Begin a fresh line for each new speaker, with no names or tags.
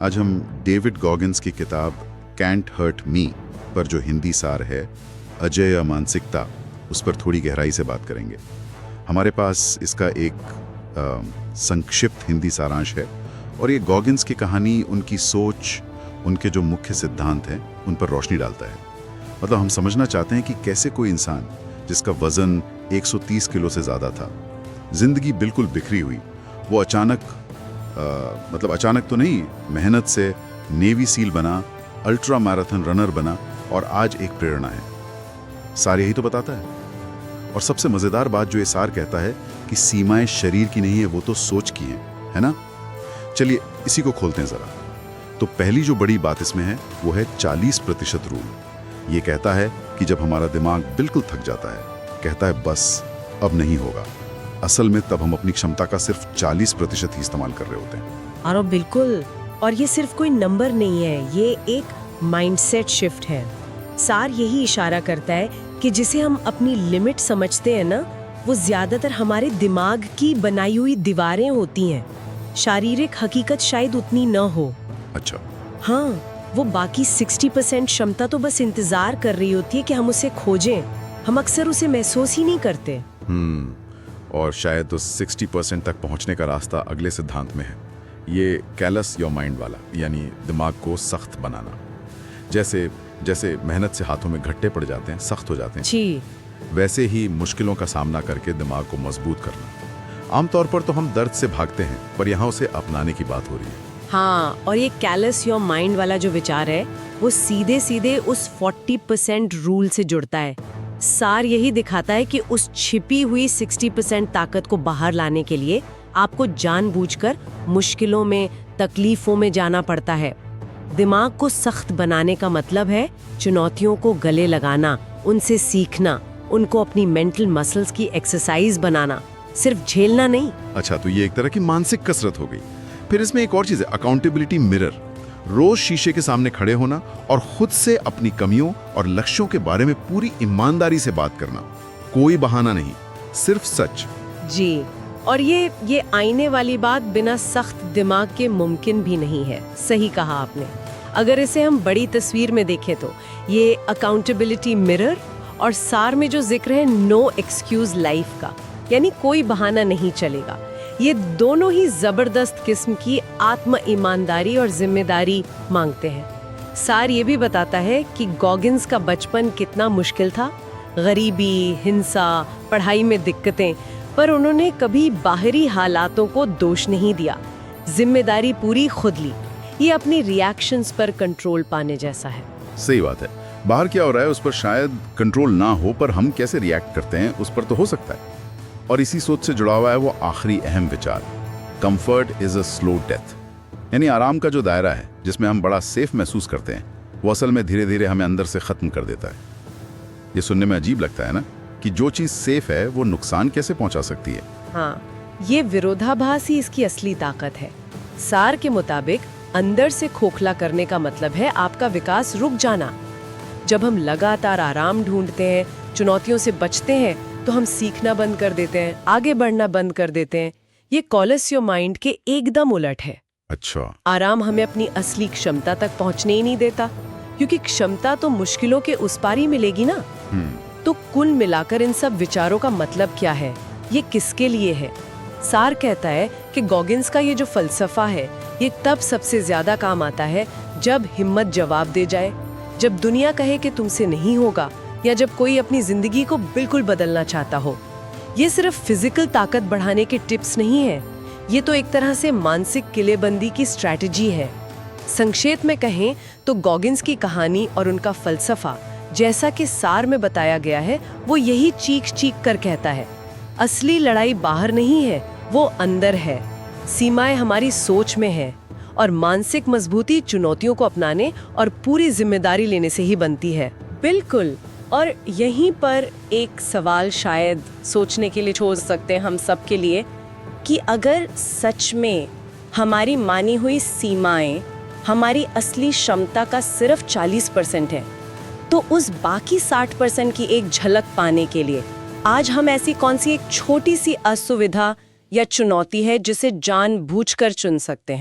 आज हम David Goggins की किताब कैंट हर्ट मी पर जो हिंदी सार है अजेय मानसिकता, उस पर थोड़ी गहराई से बात करेंगे। हमारे पास इसका एक संक्षिप्त हिंदी सारांश है और ये गॉगिन्स की कहानी, उनकी सोच, उनके जो मुख्य सिद्धांत हैं उन पर रोशनी डालता है। मतलब हम समझना चाहते हैं कि कैसे कोई इंसान जिसका वजन 130 किलो से ज़्यादा था, जिंदगी बिल्कुल बिखरी हुई, वो अचानक तो नहीं, मेहनत से नेवी सील बना, अल्ट्रा मैराथन रनर बना और आज एक प्रेरणा है। सार यही तो बताता है। और सबसे मज़ेदार बात जो ये सार कहता है कि सीमाएं शरीर की नहीं है, वो तो सोच की है ना? चलिए इसी को खोलते हैं ज़रा। तो पहली जो बड़ी बात इसमें है वो है 40% रूल। ये कहता है कि जब हमारा दिमाग बिल्कुल थक जाता है, कहता है बस अब नहीं होगा, असल में तब हम अपनी क्षमता का सिर्फ 40% ही इस्तेमाल कर रहे होते हैं।
और बिल्कुल, और ये सिर्फ कोई नंबर नहीं है, ये एक माइंडसेट शिफ्ट है। सार यही इशारा करता है कि जिसे हम अपनी लिमिट समझते हैं ना, वो ज्यादातर हमारे दिमाग की बनाई हुई दीवारें होती हैं। शारीरिक हकीकत शायद उतनी न हो।
अच्छा।
हाँ, वो बाकी 60% क्षमता तो बस इंतजार कर रही होती है कि हम उसे खोजें। हम अक्सर उसे महसूस ही नहीं करते।
और शायद उस 60% तक पहुंचने का रास्ता अगले सिद्धांत में है, ये कैलस योर माइंड वाला, यानी दिमाग को सख्त बनाना। जैसे जैसे मेहनत से हाथों में घट्टे पड़ जाते हैं, सख्त हो जाते हैं
जी,
वैसे ही मुश्किलों का सामना करके दिमाग को मजबूत करना। आमतौर पर तो हम दर्द से भागते हैं, पर यहाँ उसे अपनाने की बात हो रही है।
हाँ, और ये कैलस योर माइंड वाला जो विचार है, वो सीधे सीधे उस 40% रूल से जुड़ता है। सार यही दिखाता है कि उस छिपी हुई 60% ताकत को बाहर लाने के लिए आपको जानबूझकर मुश्किलों में, तकलीफों में जाना पड़ता है। दिमाग को सख्त बनाने का मतलब है चुनौतियों को गले लगाना, उनसे सीखना, उनको अपनी मेंटल मसल्स की एक्सरसाइज बनाना, सिर्फ झेलना नहीं।
अच्छा, तो ये एक तरह की मानसिक कसरत हो गई। फिर इसमें एक और चीज है, अकाउंटेबिलिटी मिरर। रोज शीशे के सामने खड़े होना और खुद से अपनी कमियों और लक्ष्यों के बारे में पूरी ईमानदारी से बात करना। कोई बहाना नहीं, सिर्फ सच।
जी, और ये आईने वाली बात बिना सख्त दिमाग के मुमकिन भी नहीं है। सही कहा आपने। अगर इसे हम बड़ी तस्वीर में देखें तो ये अकाउंटेबिलिटी मिरर और सार में जो जिक्र है नो एक्सक्यूज लाइफ का, यानी कोई बहाना नहीं चलेगा, ये दोनों ही जबरदस्त किस्म की आत्म ईमानदारी और जिम्मेदारी मांगते हैं। सार ये भी बताता है कि गॉगिन्स का बचपन कितना मुश्किल था, गरीबी, हिंसा, पढ़ाई में दिक्कतें, पर उन्होंने कभी बाहरी हालातों को दोष नहीं दिया, जिम्मेदारी पूरी खुद ली। ये अपनी रिएक्शंस पर कंट्रोल पाने जैसा है।
सही बात है। बाहर क्या हो रहा है उस पर शायद कंट्रोल ना हो, पर हम कैसे रिएक्ट करते हैं उस पर तो हो सकता है। और इसी सोच से जुड़ा हुआ है वो आखिरी अहम विचार, comfort is a slow death. यानी आराम का जो दायरा है जिसमें हम बड़ा सेफ महसूस करते हैं, वो असल में धीरे धीरे हमें अंदर से खत्म कर देता है। ये सुनने में अजीब लगता है ना, कि जो चीज सेफ है वो नुकसान कैसे पहुंचा सकती है।
हाँ, ये विरोधाभास ही इसकी असली ताकत है। सार के मुताबिक अंदर से खोखला करने का मतलब है आपका विकास रुक जाना। जब हम लगातार आराम ढूंढते हैं, चुनौतियों से बचते हैं, तो हम सीखना बंद कर देते हैं, आगे बढ़ना बंद कर देते हैं। ये कैलस योर माइंड के एकदम उलट है।
अच्छा।
आराम हमें अपनी असली क्षमता तक पहुंचने ही नहीं देता, क्योंकि क्षमता तो मुश्किलों के उस पार ही मिलेगी ना। तो कुल मिलाकर इन सब विचारों का मतलब क्या है, ये किसके लिए है? सार कहता है कि गॉगिन्स का ये जो फलसफा है, ये तब सबसे ज्यादा काम आता है जब हिम्मत जवाब दे जाए, जब दुनिया कहे कि तुमसे नहीं होगा, या जब कोई अपनी जिंदगी को बिल्कुल बदलना चाहता हो। ये सिर्फ फिजिकल ताकत बढ़ाने के टिप्स नहीं है, ये तो एक तरह से मानसिक किलेबंदी की स्ट्रैटेजी है। संक्षेप में कहें तो गॉगिन्स की कहानी और उनका फलसफा, जैसा कि सार में बताया गया है, वो यही चीख चीख कर कहता है, असली लड़ाई बाहर नहीं है, वो अंदर है। सीमाएं हमारी सोच में है, और मानसिक मजबूती चुनौतियों को अपनाने और पूरी जिम्मेदारी लेने से ही बनती है। बिल्कुल। और यहीं पर एक सवाल शायद सोचने के लिए छोड़ सकते हैं हम सब के लिए, कि अगर सच में हमारी मानी हुई सीमाएं हमारी असली क्षमता का सिर्फ 40% है, तो उस बाकी 60% की एक झलक पाने के लिए आज हम ऐसी कौन सी एक छोटी सी असुविधा या चुनौती है जिसे जानबूझकर चुन सकते हैं?